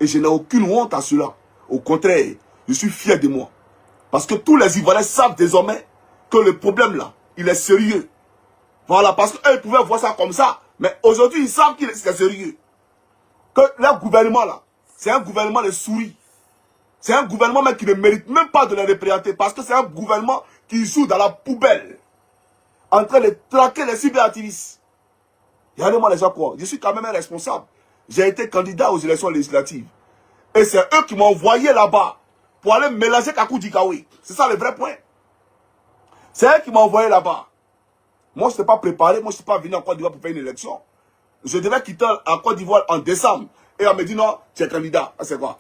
Et je n'ai aucune honte à cela. Au contraire, je suis fier de moi. Parce que tous les Ivoiriens savent désormais que le problème là, il est sérieux. Voilà, parce qu'eux, ils pouvaient voir ça comme ça. Mais aujourd'hui, ils savent qu'il est sérieux. Que leur gouvernement là, c'est un gouvernement de souris. C'est un gouvernement même qui ne mérite même pas de les représenter. Parce que c'est un gouvernement qui joue dans la poubelle. En train de traquer les cyberactivistes. Regardez-moi les gens quoi. Je suis quand même un responsable. J'ai été candidat aux élections législatives. Et c'est eux qui m'ont envoyé là-bas pour aller mélanger Kakou Dikawi. C'est ça le vrai point. C'est eux qui m'ont envoyé là-bas. Moi, je ne suis pas préparé. Moi, je ne suis pas venu en Côte d'Ivoire pour faire une élection. Je devais quitter en Côte d'Ivoire en décembre. Et on me dit non, tu es candidat. C'est quoi?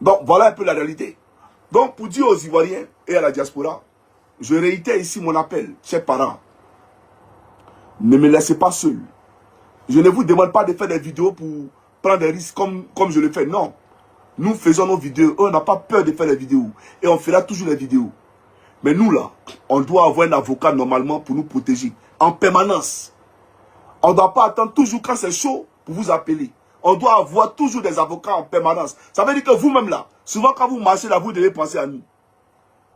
Donc, voilà un peu la réalité. Donc, pour dire aux Ivoiriens et à la diaspora, je réitère ici mon appel, chers parents. Ne me laissez pas seul. Je ne vous demande pas de faire des vidéos pour prendre des risques comme je le fais. Non. Nous faisons nos vidéos. On n'a pas peur de faire les vidéos. Et on fera toujours les vidéos. Mais nous, là, on doit avoir un avocat normalement pour nous protéger. En permanence. On ne doit pas attendre toujours quand c'est chaud pour vous appeler. On doit avoir toujours des avocats en permanence. Ça veut dire que vous-même, là, souvent quand vous marchez là, vous devez penser à nous.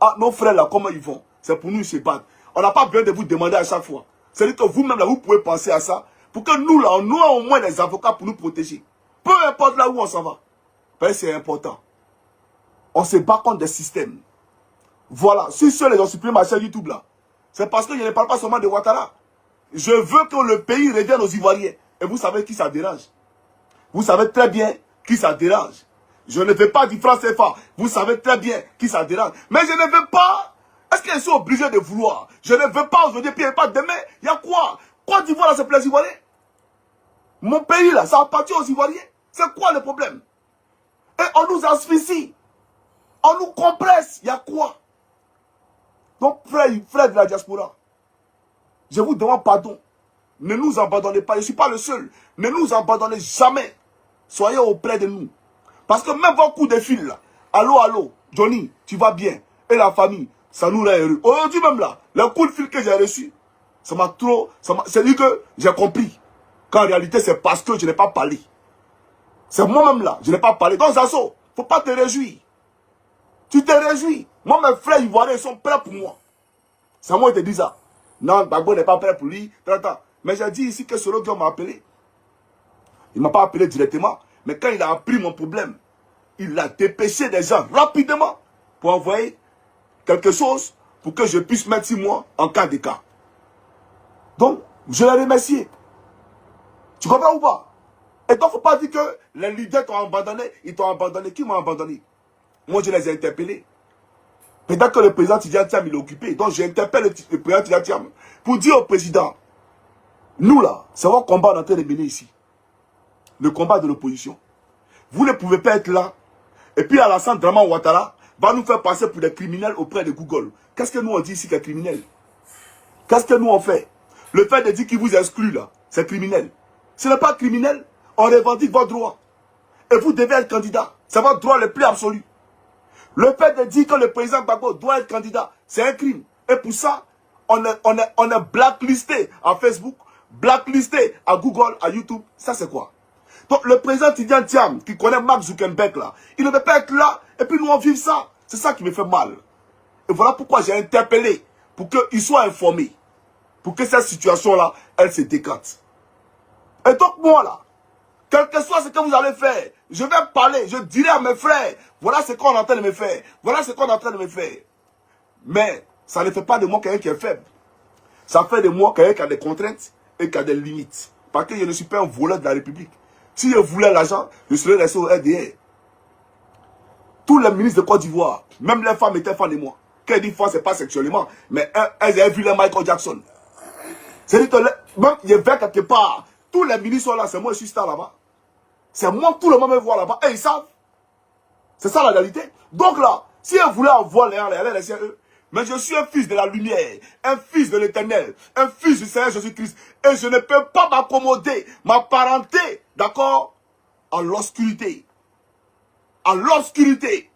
Ah, nos frères, là, comment ils vont? C'est pour nous, ils se battent. On n'a pas besoin de vous demander à chaque fois. C'est-à-dire que vous-même, là, vous pouvez penser à ça. Pour que nous, là, on ait au moins des avocats pour nous protéger. Peu importe là où on s'en va. Ben, c'est important. On se bat contre des systèmes. Voilà. Si ceux les ont supprimé ma chaîne YouTube, là, c'est parce que je ne parle pas seulement de Ouattara. Je veux que le pays revienne aux Ivoiriens. Et vous savez qui ça dérange. Vous savez très bien qui ça dérange. Je ne veux pas du franc CFA. Vous savez très bien qui ça dérange. Mais je ne veux pas. Est-ce qu'ils sont obligés de vouloir? Je ne veux pas aujourd'hui, puis pas demain. Il y a quoi? Côte d'Ivoire, là, c'est pour les Ivoiriens. Mon pays, là, ça appartient aux Ivoiriens. C'est quoi le problème? Et on nous asphyxie. On nous compresse. Il y a quoi? Donc, frères de la diaspora, je vous demande pardon. Ne nous abandonnez pas. Je ne suis pas le seul. Ne nous abandonnez jamais. Soyez auprès de nous. Parce que même vos coups de fil, là. Allô, allô, Johnny, tu vas bien? Et la famille, ça nous rend heureux. Aujourd'hui même là, le coup de fil que j'ai reçu, ça m'a trop... C'est dit que j'ai compris. Qu'en réalité, c'est parce que je n'ai pas parlé. C'est moi-même là, je n'ai pas parlé. Donc, Zazo, il ne faut pas te réjouir. Tu te réjouis. Moi, mes frères ivoiriens, ils sont prêts pour moi. C'est moi qui te dis ça. Non, Gbagbo n'est pas prêt pour lui. Mais j'ai dit ici que Soro Diop m'a appelé. Il ne m'a pas appelé directement. Mais quand il a appris mon problème, il a dépêché des gens rapidement pour envoyer quelque chose pour que je puisse mettre 6 mois en cas de cas. Donc, je l'ai remercié. Tu comprends ou pas? Et donc, il ne faut pas dire que les leaders t'ont abandonné. Ils t'ont abandonné. Qui m'a abandonné? Moi, je les ai interpellés. Peut-être que le président Tidjane Thiam, il est occupé. Donc, j'interpelle le président Tidjane Thiam pour dire au président, nous là, c'est votre combat en train de mener ici. Le combat de l'opposition. Vous ne pouvez pas être là. Et puis Alassane Draman Ouattara va nous faire passer pour des criminels auprès de Google. Qu'est-ce que nous on dit ici qu'est criminel? Qu'est-ce que nous on fait? Le fait de dire qu'il vous exclut là, c'est criminel. Ce n'est pas criminel. On revendique votre droit. Et vous devez être candidat. C'est votre droit le plus absolu. Le fait de dire que le président Gbagbo doit être candidat, c'est un crime. Et pour ça, on est blacklisté à Facebook, blacklisté à Google, à YouTube. Ça c'est quoi? Donc le président Tidjane Thiam, qui connaît Mark Zuckerberg là, il ne peut pas être là, et puis nous on vive ça. C'est ça qui me fait mal. Et voilà pourquoi j'ai interpellé, pour qu'il soit informé, pour que cette situation-là, elle se décante. Et donc moi là, quel que soit ce que vous allez faire, je vais parler, je dirai à mes frères, voilà ce qu'on est en train de me faire, voilà ce qu'on est en train de me faire. Mais ça ne fait pas de moi quelqu'un qui est faible. Ça fait de moi quelqu'un qui a des contraintes et qui a des limites. Parce que je ne suis pas un voleur de la République. Si je voulais l'argent, je serais resté au RDR. Tous les ministres de Côte d'Ivoire, même les femmes étaient fans de moi. Quand je dis fans, ce n'est pas sexuellement, mais elles avaient vu les Michael Jackson. C'est-à-dire que même je vais quelque part, tous les ministres sont là, c'est moi je suis star là-bas. C'est moi, tout le monde me voit là-bas, et ils savent. C'est ça la réalité. Donc là, si elles voulaient avoir les gens, elles allaient laisser eux. Mais je suis un fils de la lumière, un fils de l'éternel, un fils du Seigneur Jésus-Christ. Et je ne peux pas m'accommoder, m'apparenter, d'accord, à l'obscurité. À l'obscurité.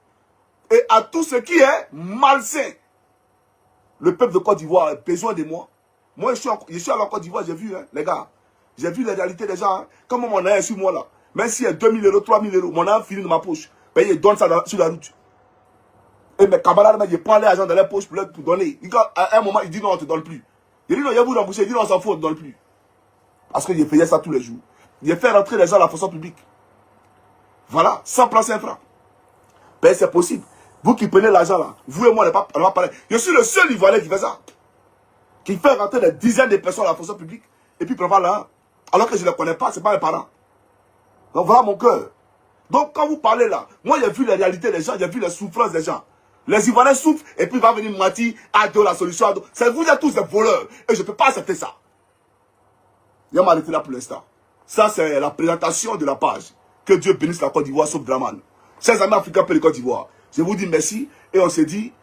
Et à tout ce qui est malsain. Le peuple de Côte d'Ivoire a besoin de moi. Moi, je suis allé en Côte d'Ivoire, j'ai vu, hein, les gars. J'ai vu les réalités des gens. Hein. Comment on a sur moi là. Même s'il y a 2000 euros, 3000 euros, mon argent finit dans ma poche. Ben, il donne ça sur la route. Et mes camarades, ils prennent l'argent dans leur poche pour donner. À un moment, il dit non, on ne te donne plus. Il dit non, il va vous rembourser. Il dit non, on s'en fout, on ne te donne plus. Parce qu'il faisait ça tous les jours. Il fait rentrer les gens à la fonction publique. Voilà, sans plan, sans franc. Ben, c'est possible. Vous qui prenez l'argent là, vous et moi, on va parler. Je suis le seul Ivoirien qui fait ça. Qui fait rentrer des dizaines de personnes à la fonction publique. Et puis, prend là. Alors que je ne les connais pas, ce n'est pas mes parents. Donc voilà mon cœur. Donc quand vous parlez là, moi j'ai vu les réalités des gens, j'ai vu les souffrances des gens. Les Ivoiriens souffrent et puis il va venir me dire, Ado la solution, Ado. Vous êtes tous des voleurs. Et je ne peux pas accepter ça. Il va m'arrêter là pour l'instant. Ça c'est la présentation de la page. Que Dieu bénisse la Côte d'Ivoire sauf Draman. Chers amis africains pour la Côte d'Ivoire. Je vous dis merci et on se dit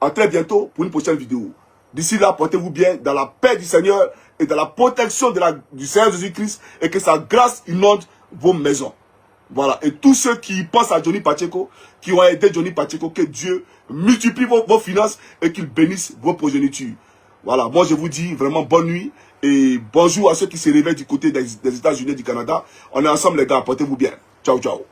à très bientôt pour une prochaine vidéo. D'ici là, portez-vous bien dans la paix du Seigneur et dans la protection du Seigneur Jésus-Christ et que sa grâce inonde vos maisons. Voilà. Et tous ceux qui pensent à Johnny Pacheco, qui ont aidé Johnny Pacheco, que Dieu multiplie vos finances et qu'il bénisse vos progénitures. Voilà. Moi, je vous dis vraiment bonne nuit et bonjour à ceux qui se réveillent du côté des États-Unis et du Canada. On est ensemble, les gars. Portez-vous bien. Ciao, ciao.